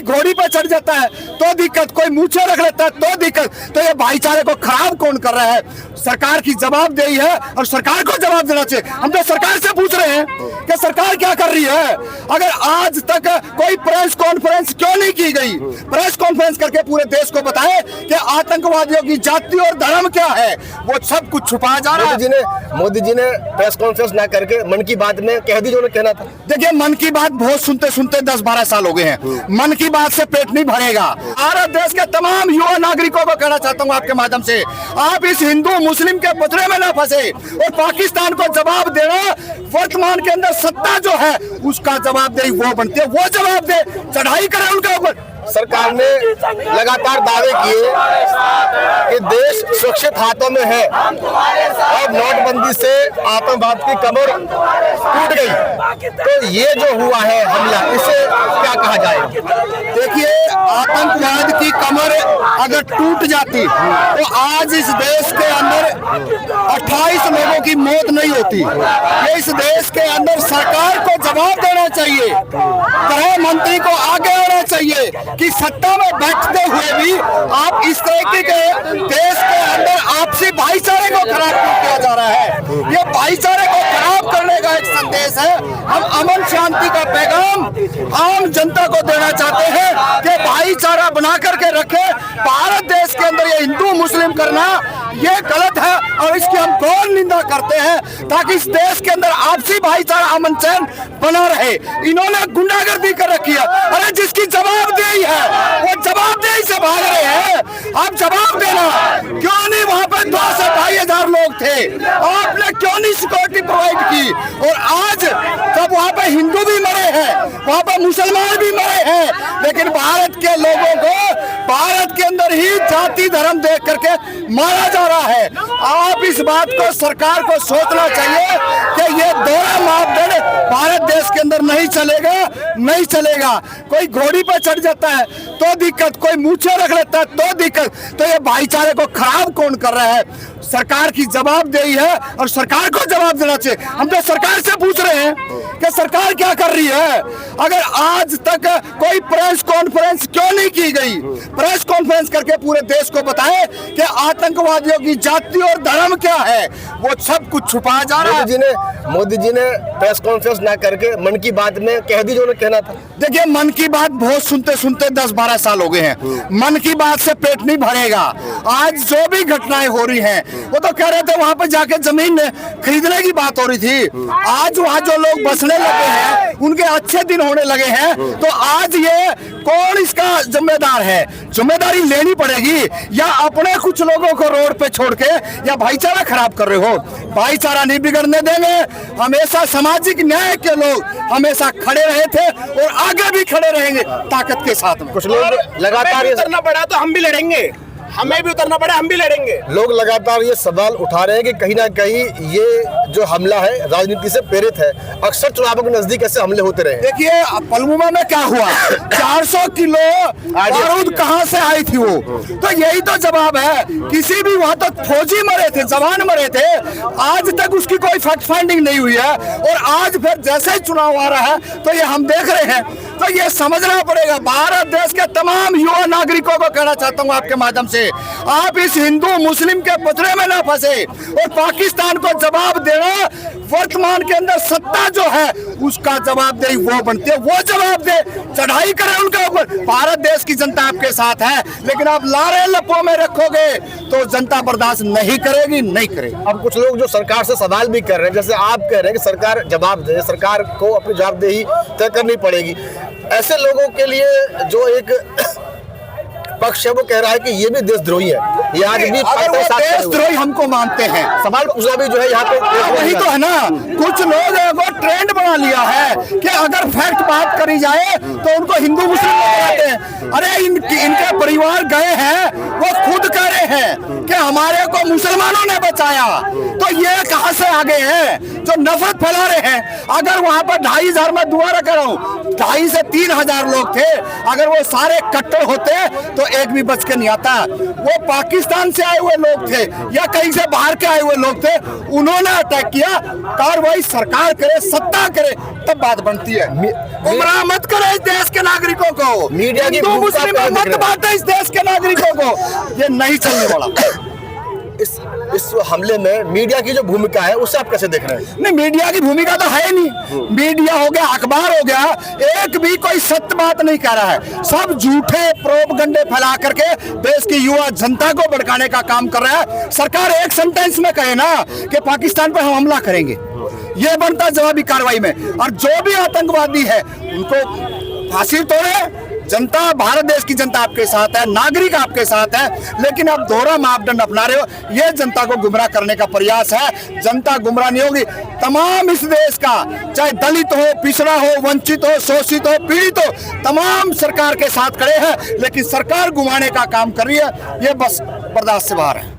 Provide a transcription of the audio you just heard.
कोई घोड़ी पे चढ़ जाता है तो दिक्कत, कोई मूछे रख लेता है तो दिक्कत। तो ये भाईचारे को खराब कौन कर रहा है? सरकार की जवाबदेही है और सरकार को जवाब देना चाहिए। हम तो सरकार से पूछ रहे हैं कि सरकार क्या कर रही है। अगर आज तक कोई प्रेस कॉन्फ्रेंस क्यों नहीं की गई? प्रेस कॉन्फ्रेंस करके पूरे देश को बताए कि आतंकवादियों की जाति और धर्म क्या है, वो सब कुछ छुपाया जा रहा है। मोदी जी ने प्रेस कॉन्फ्रेंस ना करके मन की बात में कह दी जो उन्हें कहना था। देखिए, मन की बात बहुत सुनते सुनते 10-12 साल हो गए हैं। मन की बात से पेट नहीं भरेगा। भारत देश के तमाम युवा नागरिकों को कहना चाहता हूं आपके माध्यम से, आप इस हिंदू मुस्लिम के पथरे में ना फंसे और पाकिस्तान को जवाब देना, वर्तमान के अंदर सत्ता जो है उसका जवाबदेही वो बनती है, वो जवाब दे, चढ़ाई करे उनके ऊपर। सरकार ने लगातार दावे किए कि देश सुरक्षित हाथों में है और नोटबंदी से आतंकवाद की कमर टूट गई। तो ये जो हुआ है हमला, इसे क्या कहा जाए? देखिए, आतंकवाद की कमर अगर टूट जाती तो आज इस देश के अंदर 28 लोगों की मौत नहीं होती। ये इस देश के अंदर सरकार को जवाब देना चाहिए, गृह मंत्री को आगे आना चाहिए कि सत्ता में बैठते हुए भी आप इस तरीके के देश के अंदर आपसी भाईचारे को खराब किया जा रहा है। ये भाईचारे को खराब करने का एक संदेश है। हम अमन शांति का पैगाम आम जनता को देना चाहते हैं कि भाईचारा बना करके रखे। भारत देश के अंदर ये हिंदू मुस्लिम करना ये गलत है और इसकी हम गौर निंदा करते हैं, ताकि इस देश के अंदर आपसी भाईचारा अमन चैन बना रहे। इन्होंने गुंडागर्दी कर रखी है। अरे जिसकी जवाबदेही है वो जवाबदेही से भाग रहे हैं। आप जवाब देना, क्यों नहीं वहां पर 2 से 2,500 लोग थे, आपने क्यों नहीं सिक्योरिटी प्रोवाइड की? और आज जब वहां पर हिंदू भी मरे हैं, वहां पर मुसलमान भी मरे हैं, लेकिन भारत के लोगों को भारत के अंदर ही जाति धर्म देख करके मारा जा रहा है। आप इस बात को सरकार को सोचना चाहिए कि ये दोहरा मापदंड भारत देश के अंदर नहीं चलेगा, नहीं चलेगा। कोई घोड़ी पर चढ़ जाता है तो दिक्कत, कोई मूछे रख लेता है तो दिक्कत। तो ये भाईचारे को खराब कौन कर रहा है? सरकार की जवाबदेही है और सरकार को जवाब देना चाहिए। हम तो सरकार से पूछ रहे हैं कि सरकार क्या कर रही है। अगर आज तक कोई प्रेस कॉन्फ्रेंस क्यों नहीं की गई? प्रेस कॉन्फ्रेंस करके पूरे देश को बताए कि आतंकवादियों की जाति और धर्म क्या है, वो सब कुछ छुपाया जा रहा है। मोदी जी ने प्रेस कॉन्फ्रेंस ना करके मन की बात में कह दी जो उन्हें कहना था। देखिए, मन की बात बहुत सुनते सुनते 10-12 साल हो गए हैं। मन की बात से पेट नहीं भरेगा। आज जो भी घटनाएं हो रही हैं, वो तो कह रहे थे वहां पर जाके जमीन खरीदने की बात हो रही थी। आज वहां जो लोग बसने लगे हैं, उनके अच्छे दिन होने लगे हैं। तो आज ये कौन इसका जिम्मेदार है? जिम्मेदारी लेनी पड़ेगी, या अपने कुछ लोगों को रोड पे छोड़ के या भाईचारा खराब कर रहे हो? भाईचारा नहीं बिगड़ने देंगे। हमेशा सामाजिक न्याय के लोग हमेशा खड़े रहे थे और आगे भी खड़े रहेंगे ताकत के साथ में। कुछ लोग लगातार उतरना पड़ा तो हम भी लड़ेंगे, हमें भी उतरना पड़ा हम भी लड़ेंगे। लोग लगातार ये सवाल उठा रहे हैं कि कहीं ना कहीं ये जो हमला है राजनीति से प्रेरित है। अक्सर चुनावों के नजदीक ऐसे हमले होते रहे। देखिए, पुलवामा में क्या हुआ? 400 किलो बारूद कहां से आई थी वो? तो यही तो जवाब है। किसी भी वहां तो फौजी मरे थे, जवान मरे थे, आज तक उसकी कोई फैक्ट फाइंडिंग नहीं हुई है। और आज फिर जैसे ही चुनाव आ रहा है तो ये हम देख रहे हैं। तो ये समझना पड़ेगा। भारत देश के तमाम युवा नागरिकों को कहना चाहता हूं आपके माध्यम से, आप इस हिंदू मुस्लिम के पथरे में ना फंसे और पाकिस्तान को जवाब देना, वर्तमान के अंदर सत्ता जो है उसका जवाबदेही वो बनती है, वो जवाब दे, चढ़ाई करे उनके ऊपर। भारत देश की जनता आपके साथ है, लेकिन आप लारे लपों में रखोगे तो जनता बर्दाश्त नहीं करेगी, नहीं करेगी। अब कुछ लोग जो सरकार से सवाल भी कर रहे हैं, जैसे आप कह रहे हैं कि सरकार जवाब दे, सरकार को अपनी जवाबदेही तय करनी पड़ेगी। ऐसे लोगों के लिए जो एक पक्ष है वो कह रहा है कि ये भी देशद्रोही है, ये आज भी देशद्रोही हमको मानते हैं। सवाल पूछना भी जो है यहाँ पे वही तो है ना। कुछ लोग वो ट्रेंड बना लिया है कि अगर फैक्ट बात करी जाए तो उनको हिंदू मुस्लिम कहते हैं। अरे इनके परिवार गए हैं, वो खुद कह रहे हैं कि हमारे को मुसलमानों ने बचाया। तो ये कहां से आ गए हैं जो नफरत फैला रहे हैं? अगर वहां पर 2,500 में दुआ रख रहा हूँ, 2,500 से 3,000 लोग थे। अगर वो सारे कट्टर होते तो एक भी बच के नहीं आता। वो पाकिस्तान से आए हुए लोग थे या कहीं से बाहर के आए हुए लोग थे, उन्होंने अटैक किया। कार्रवाई सरकार करे, सत्ता करे, तब बात बनती है। गुमराह मत करे इस देश के नागरिकों को, मीडिया की हिंदू भूमिका मुस्लिम कैसे मत देख रहे बांटे इस देश के नागरिकों को, ये नहीं चलने वाला। इस हमले में मीडिया की जो भूमिका है उसे आप कैसे देख रहे हैं? नहीं, मीडिया की भूमिका तो है नहीं। मीडिया हो गया, अखबार हो गया, एक भी कोई सत्य बात नहीं कह रहा है। सब झूठे प्रोपगंडे फैला करके देश की युवा जनता को भड़काने का काम कर रहा है। सरकार एक सेंटेंस में कहे ना कि पाकिस्तान पर हम हमला करेंगे, ये बनता है जवाबी कार्रवाई में। और जो भी आतंकवादी है उनको फांसी तोड़े। जनता, भारत देश की जनता आपके साथ है, नागरिक आपके साथ है, लेकिन आप दोहरा मापदंड अपना रहे हो। ये जनता को गुमराह करने का प्रयास है। जनता गुमराह नहीं होगी। तमाम इस देश का, चाहे दलित हो, पिछड़ा हो, वंचित हो, शोषित हो, पीड़ित हो, तमाम सरकार के साथ खड़े हैं, लेकिन सरकार घुमाने का काम कर रही है। ये बस बर्दाश्त से बाहर है।